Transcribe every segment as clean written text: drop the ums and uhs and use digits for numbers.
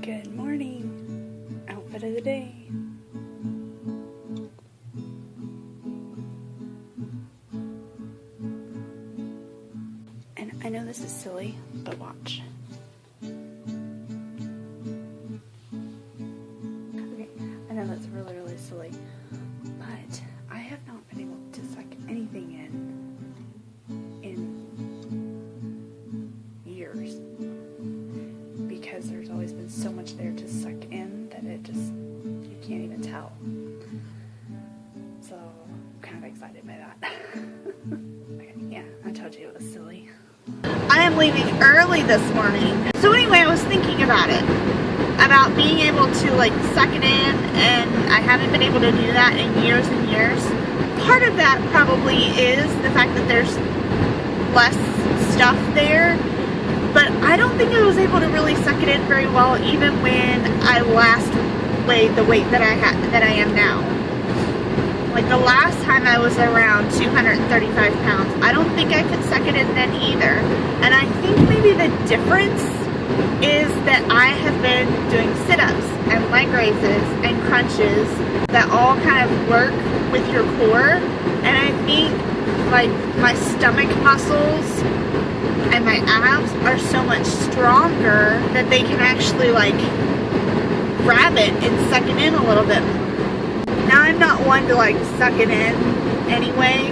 Good morning. Outfit of the day. And I know this is silly, but watch. Okay, I know that's really silly, but I have not been able to suck anything in years. Because there's always been so much there to suck in that it just, you can't even tell. So, I'm kind of excited by that. Okay, yeah, I told you it was silly. I am leaving early this morning. So anyway, I was thinking about it. About being able to like suck it in, and I haven't been able to do that in years and years. Part of that probably is the fact that there's less stuff there. But I don't think I was able to really suck it in very well even when I last weighed the weight that I am now. Like the last time I was around 235 pounds, I don't think I could suck it in then either. And I think maybe the difference is that I have been doing sit-ups and leg raises and crunches that all kind of work with your core. And I think like my stomach muscles and my abs are so much stronger that they can actually like grab it and suck it in a little bit more. Now I'm not one to like suck it in anyway,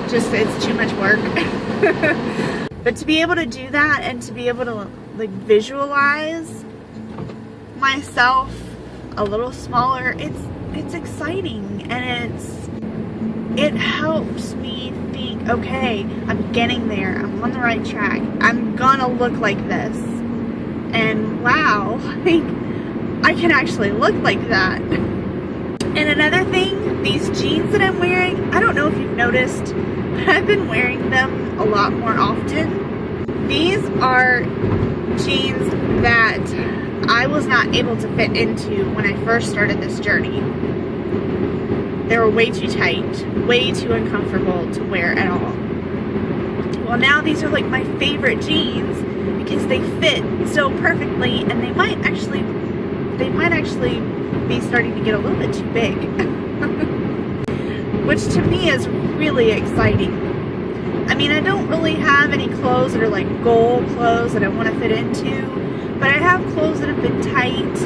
just it's too much work. But to be able to do that and to be able to like visualize myself a little smaller, it's exciting, and it helps me think, okay, I'm getting there, I'm on the right track, I'm gonna look like this, and wow, like, I can actually look like that. And another thing, these jeans that I'm wearing, I don't know if you've noticed, but I've been wearing them a lot more often. These are jeans that I was not able to fit into when I first started this journey. They were way too tight, way too uncomfortable to wear at all. Well, now these are like my favorite jeans because they fit so perfectly, and they might actually be starting to get a little bit too big. Which to me is really exciting. I mean, I don't really have any clothes that are like goal clothes that I want to fit into, but I have clothes that have been tight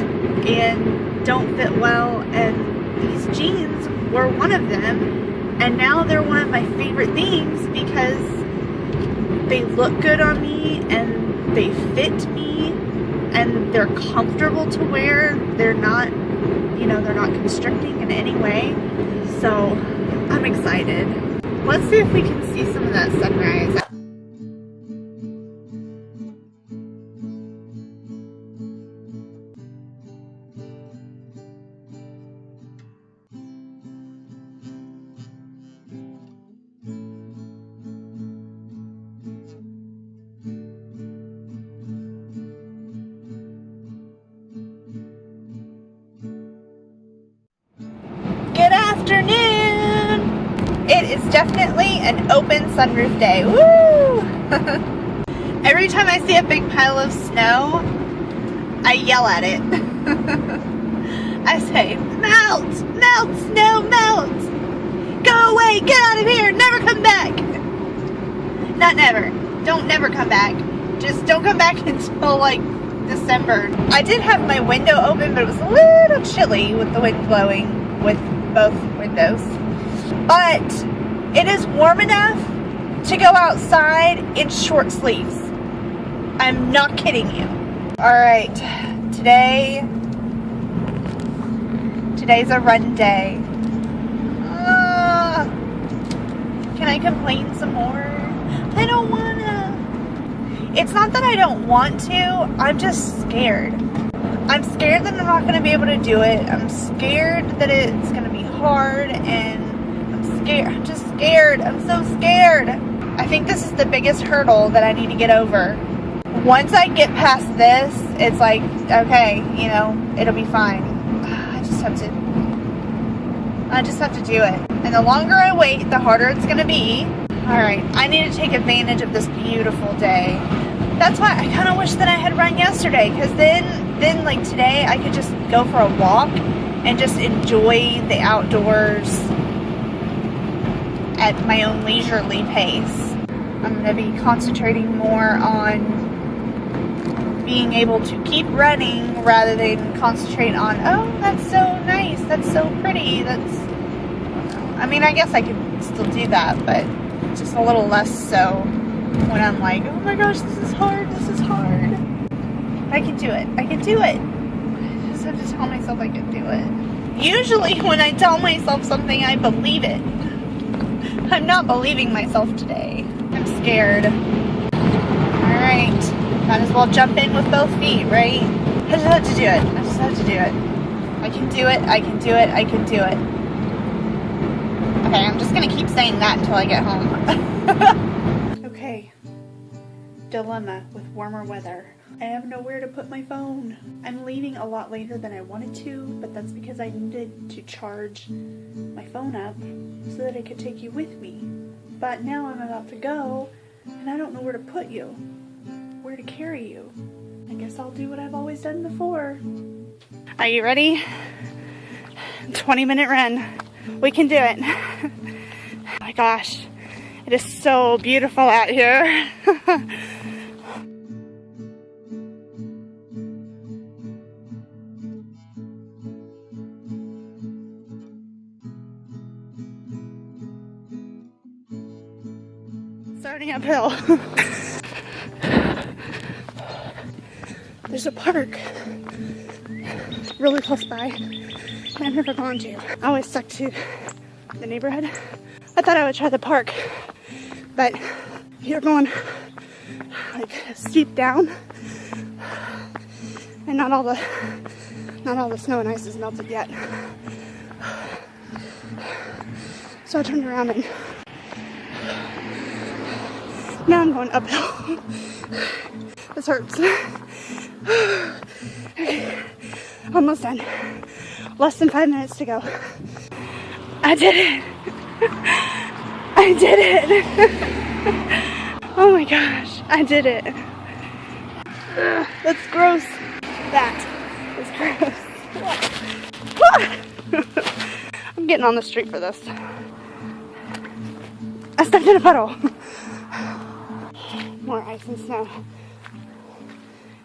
and don't fit well, and these jeans were one of them, and now they're one of my favorite things because they look good on me and they fit me and they're comfortable to wear. They're not, you know, they're not constricting in any way. So I'm excited. Let's see if we can see some of that sunrise. Good afternoon! It is definitely an open sunroof day. Woo! Every time I see a big pile of snow, I yell at it. I say, melt! Melt! Snow, melt! Go away! Get out of here! Never come back! Not never. Don't never come back. Just don't come back until like December. I did have my window open, but it was a little chilly with the wind blowing with both windows. But it is warm enough to go outside in short sleeves. I'm not kidding you. Alright, today's a run day. Can I complain some more? I don't wanna. It's not that I don't want to, I'm just scared. I'm scared that I'm not going to be able to do it. I'm scared that it's going to be hard, and I'm scared. I'm just scared. I'm so scared. I think this is the biggest hurdle that I need to get over. Once I get past this, it's like, okay, you know, it'll be fine. I just have to do it. And the longer I wait, the harder it's going to be. Alright, I need to take advantage of this beautiful day. That's why I kind of wish that I had run yesterday, because then then like today I could just go for a walk and just enjoy the outdoors at my own leisurely pace. I'm going to be concentrating more on being able to keep running rather than concentrate on, oh, that's so nice, that's so pretty, I mean, I guess I could still do that, but just a little less so when I'm like, oh my gosh, this is hard. I can do it. I just have to tell myself I can do it. Usually when I tell myself something, I believe it. I'm not believing myself today. I'm scared. Alright. Might as well jump in with both feet, right? I just have to do it. I can do it. Okay, I'm just gonna keep saying that until I get home. Okay. Dilemma with warmer weather. I have nowhere to put my phone. I'm leaving a lot later than I wanted to, but that's because I needed to charge my phone up so that I could take you with me. But now I'm about to go, and I don't know where to put you, where to carry you. I guess I'll do what I've always done before. Are you ready? 20-minute run. We can do it. Oh my gosh, it is so beautiful out here. Starting uphill. There's a park really close by that I've never gone to. I always stuck to the neighborhood. I thought I would try the park, but you're going like steep down, and not all the snow and ice is melted yet. So I turned around and now I'm going uphill. This hurts. Okay, almost done. Less than 5 minutes to go. I did it. I did it. Oh my gosh, I did it. That's gross. That is gross. I'm getting on the street for this. I stepped in a puddle. More ice and snow.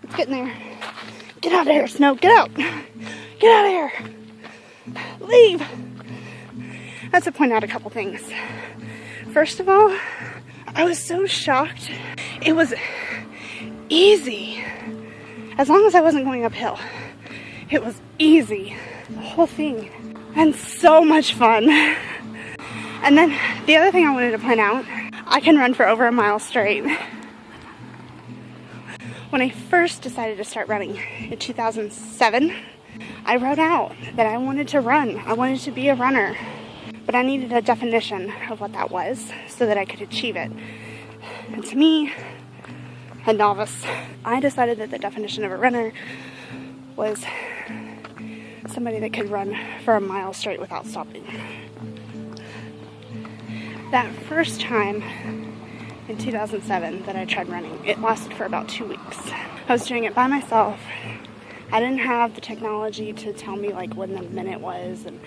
It's getting there. Get out of here, snow. Get out. Get out of here. Leave. I have to point out a couple things. First of all, I was so shocked. It was easy. As long as I wasn't going uphill, it was easy. The whole thing. And so much fun. And then the other thing I wanted to point out, I can run for over a mile straight. When I first decided to start running in 2007, I wrote out that I wanted to run. I wanted to be a runner. But I needed a definition of what that was so that I could achieve it. And to me, a novice, I decided that the definition of a runner was somebody that could run for a mile straight without stopping. That first time in 2007 that I tried running, it lasted for about 2 weeks. I was doing it by myself. I didn't have the technology to tell me like when the minute was and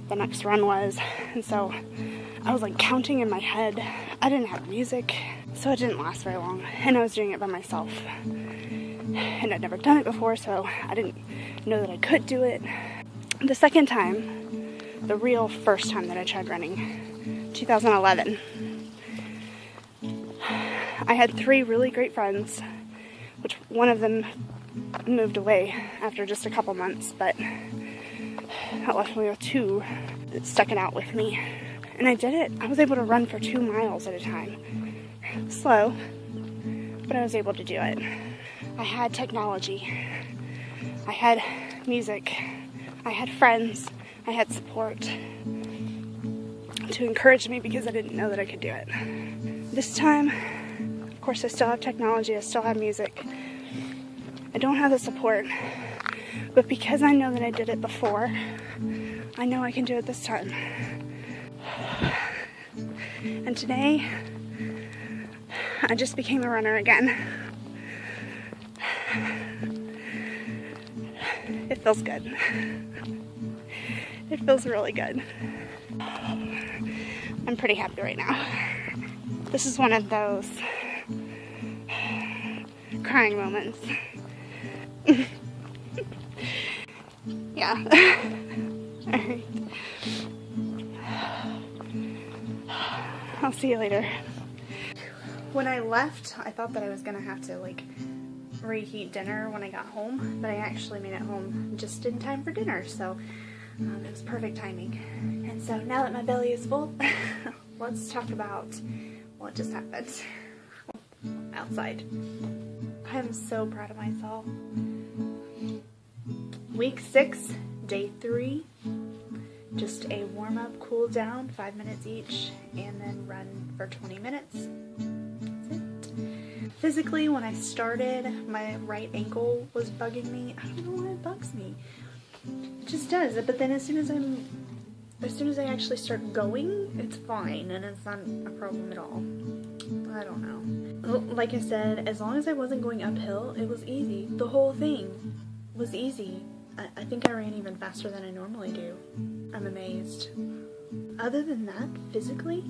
the next run was, and so I was like counting in my head. I didn't have music, so it didn't last very long, and I was doing it by myself, and I'd never done it before, so I didn't know that I could do it. The second time, the real first time that I tried running, 2011, I had 3 really great friends, which one of them moved away after just a couple months, but that left me with 2 that stuck it out with me. And I did it. I was able to run for 2 miles at a time. Slow, but I was able to do it. I had technology. I had music. I had friends. I had support to encourage me because I didn't know that I could do it. This time, of course, I still have technology. I still have music. I don't have the support. But because I know that I did it before, I know I can do it this time. And today, I just became a runner again. Feels good. It feels really good. I'm pretty happy right now. This is one of those crying moments. Yeah. Alright. I'll see you later. When I left, I thought that I was gonna have to like reheat dinner when I got home, but I actually made it home just in time for dinner, so it was perfect timing. And so now that my belly is full, let's talk about what just happened outside. I am so proud of myself. Week 6, day 3, just a warm-up, cool down, 5 minutes each, and then run for 20 minutes. That's it. Physically, when I started, my right ankle was bugging me. I don't know why it bugs me. It just does. But then as soon as I actually start going, it's fine, and it's not a problem at all. I don't know. Like I said, as long as I wasn't going uphill, it was easy. The whole thing was easy. I think I ran even faster than I normally do. I'm amazed. Other than that, physically,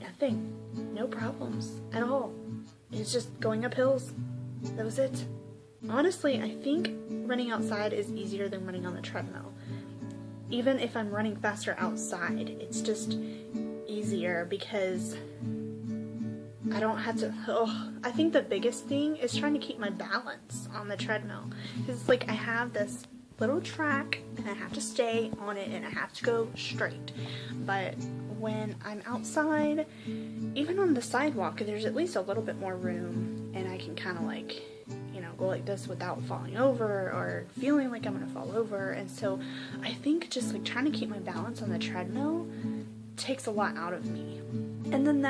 nothing. No problems at all. It's just going up hills. That was it. Honestly, I think running outside is easier than running on the treadmill. Even if I'm running faster outside, it's just easier because I don't have to, I think the biggest thing is trying to keep my balance on the treadmill. Because it's like I have this little track and I have to stay on it and I have to go straight. But when I'm outside, even on the sidewalk, there's at least a little bit more room and I can kind of like, you know, go like this without falling over or feeling like I'm gonna fall over. And so I think just like trying to keep my balance on the treadmill takes a lot out of me. And then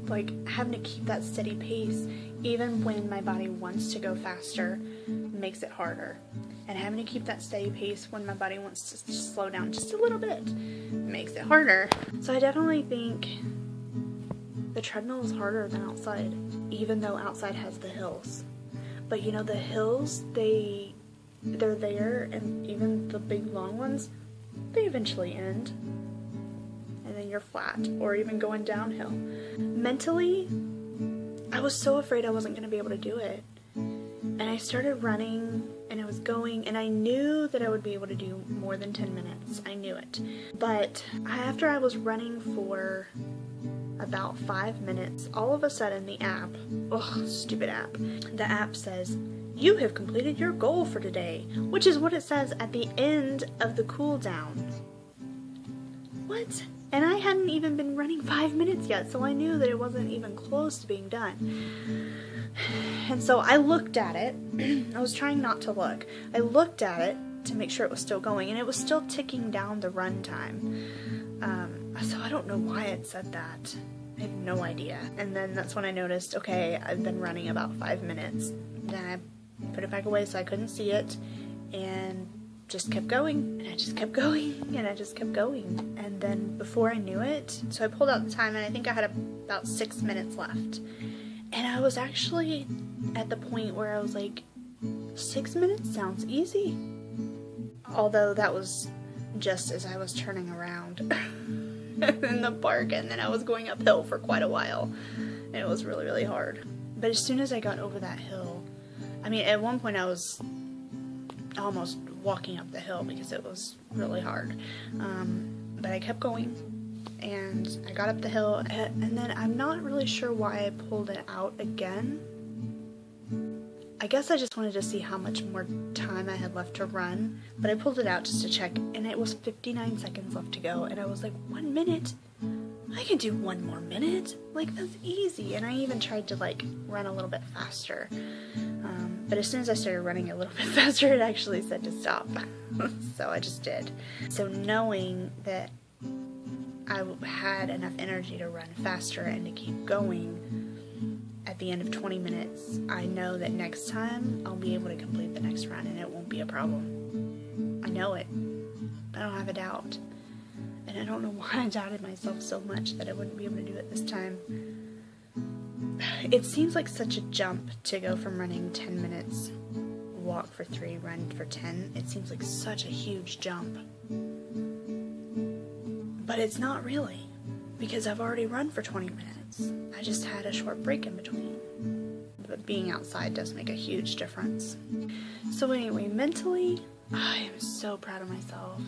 like having to keep that steady pace even when my body wants to go faster makes it harder. And having to keep that steady pace when my body wants to slow down just a little bit makes it harder. So I definitely think the treadmill is harder than outside, even though outside has the hills. But you know, the hills, they're there, and even the big long ones, they eventually end. And then you're flat, or even going downhill. Mentally, I was so afraid I wasn't going to be able to do it. And I started running, and I was going, and I knew that I would be able to do more than 10 minutes. I knew it. But after I was running for about 5 minutes, all of a sudden the app, stupid app, the app says, "You have completed your goal for today," which is what it says at the end of the cool down. What? And I hadn't even been running 5 minutes yet, so I knew that it wasn't even close to being done. And so I looked at it. I was trying not to look. I looked at it to make sure it was still going, and it was still ticking down the run time. So I don't know why it said that. I have no idea. And then that's when I noticed, okay, I've been running about 5 minutes. Then I put it back away so I couldn't see it, and just kept going, and I just kept going, and I just kept going. And then before I knew it, so I pulled out the time, and I think I had about 6 minutes left. And I was actually at the point where I was like, 6 minutes sounds easy. Although that was just as I was turning around in the park, and then I was going uphill for quite a while. And it was really, really hard. But as soon as I got over that hill, I mean, at one point I was almost walking up the hill because it was really hard. But I kept going, and I got up the hill, and then I'm not really sure why I pulled it out again. I guess I just wanted to see how much more time I had left to run, but I pulled it out just to check, and it was 59 seconds left to go, and I was like, 1 minute? I can do 1 more minute? Like, that's easy. And I even tried to like run a little bit faster, but as soon as I started running a little bit faster, it actually said to stop. So I just did. So knowing that I had enough energy to run faster and to keep going at the end of 20 minutes, I know that next time I'll be able to complete the next run and it won't be a problem. I know it. I don't have a doubt. And I don't know why I doubted myself so much that I wouldn't be able to do it this time. It seems like such a jump to go from running 10 minutes walk for 3, run for 10, it seems like such a huge jump. But it's not really, because I've already run for 20 minutes. I just had a short break in between. But being outside does make a huge difference. So anyway, mentally, I am so proud of myself,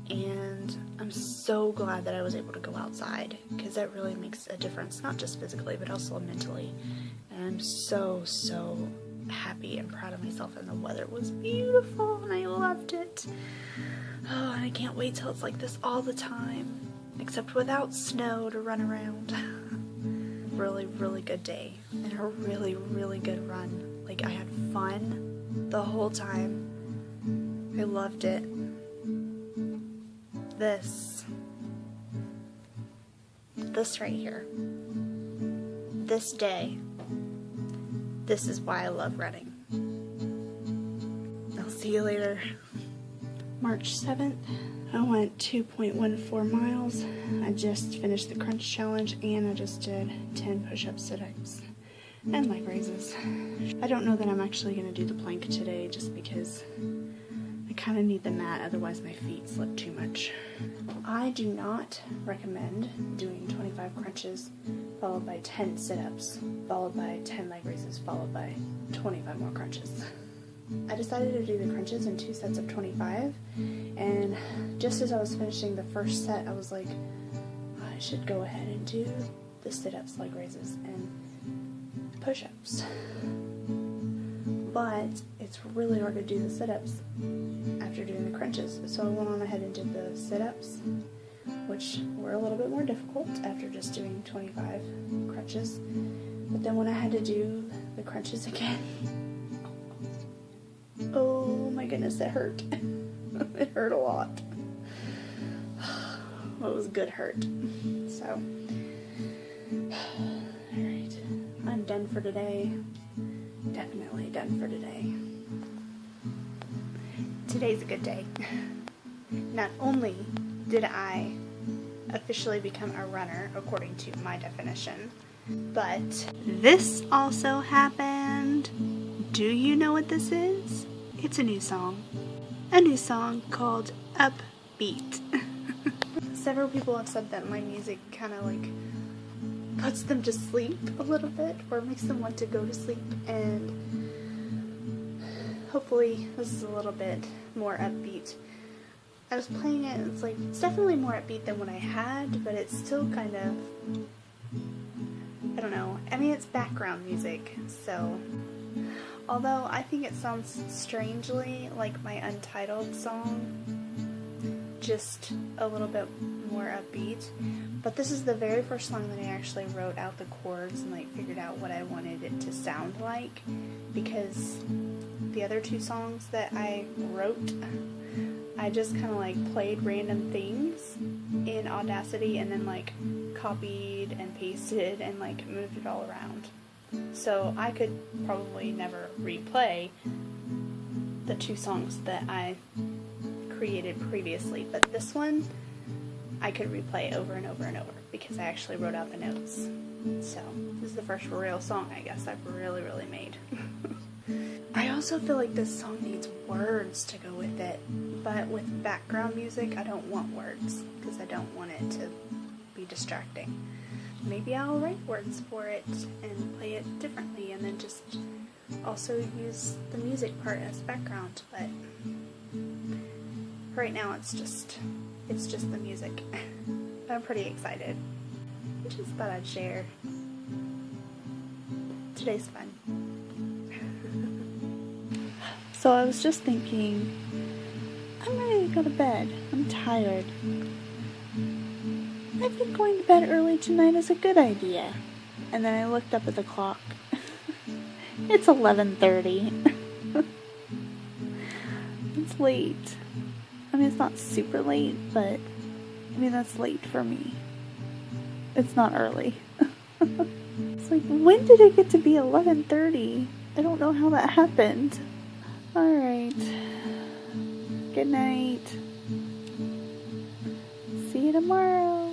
and I'm so glad that I was able to go outside, because that really makes a difference, not just physically, but also mentally. And I'm so happy and proud of myself, and the weather was beautiful, and I loved it. Oh, and I can't wait till it's like this all the time, except without snow to run around. Really good day, and a really good run. Like, I had fun the whole time. I loved it. This right here, this day, this is why I love running. I'll see you later. March 7th, I went 2.14 miles. I just finished the crunch challenge, and I just did 10 push-ups, sit-ups, and leg raises. I don't know that I'm actually going to do the plank today, just because I kind of need the mat, otherwise my feet slip too much. I do not recommend doing 25 crunches followed by 10 sit-ups, followed by 10 leg raises, followed by 25 more crunches. I decided to do the crunches in 2 sets of 25, and just as I was finishing the first set, I was like, I should go ahead and do the sit-ups, leg raises, and push-ups. But it's really hard to do the sit-ups after doing the crunches, so I went on ahead and did the sit-ups, which were a little bit more difficult after just doing 25 crunches. But then when I had to do the crunches again, oh my goodness, it hurt. It hurt a lot. Well, it was a good hurt. So, alright, I'm done for today. Definitely done for today. Today's a good day. Not only did I officially become a runner according to my definition, but this also happened. Do you know what this is? It's a new song. A new song called Upbeat. Several people have said that my music kind of like puts them to sleep a little bit, or makes them want to go to sleep, and hopefully this is a little bit more upbeat. I was playing it, and it's definitely more upbeat than what I had, but it's still kind of, I don't know, I mean, it's background music, so although I think it sounds strangely like my Untitled song, just a little bit more upbeat. But this is the very first song that I actually wrote out the chords and figured out what I wanted it to sound like, because the other 2 songs that I wrote, I just kind of played random things in Audacity and then copied and pasted and moved it all around. So I could probably never replay the 2 songs that I created previously, but this one I could replay over and over and over because I actually wrote out the notes. So this is the first real song I guess I've really made. I also feel like this song needs words to go with it, but with background music I don't want words because I don't want it to be distracting. Maybe I'll write words for it and play it differently, and then just also use the music part as background, but right now it's just the music. But I'm pretty excited. I just thought I'd share. Today's fun. So I was just thinking, I'm ready to go to bed. I'm tired. I think going to bed early tonight is a good idea. And then I looked up at the clock. It's 11:30. It's late. I mean, it's not super late, but I mean, that's late for me. It's not early. It's when did it get to be 11:30? I don't know how that happened. Alright. Good night. See you tomorrow.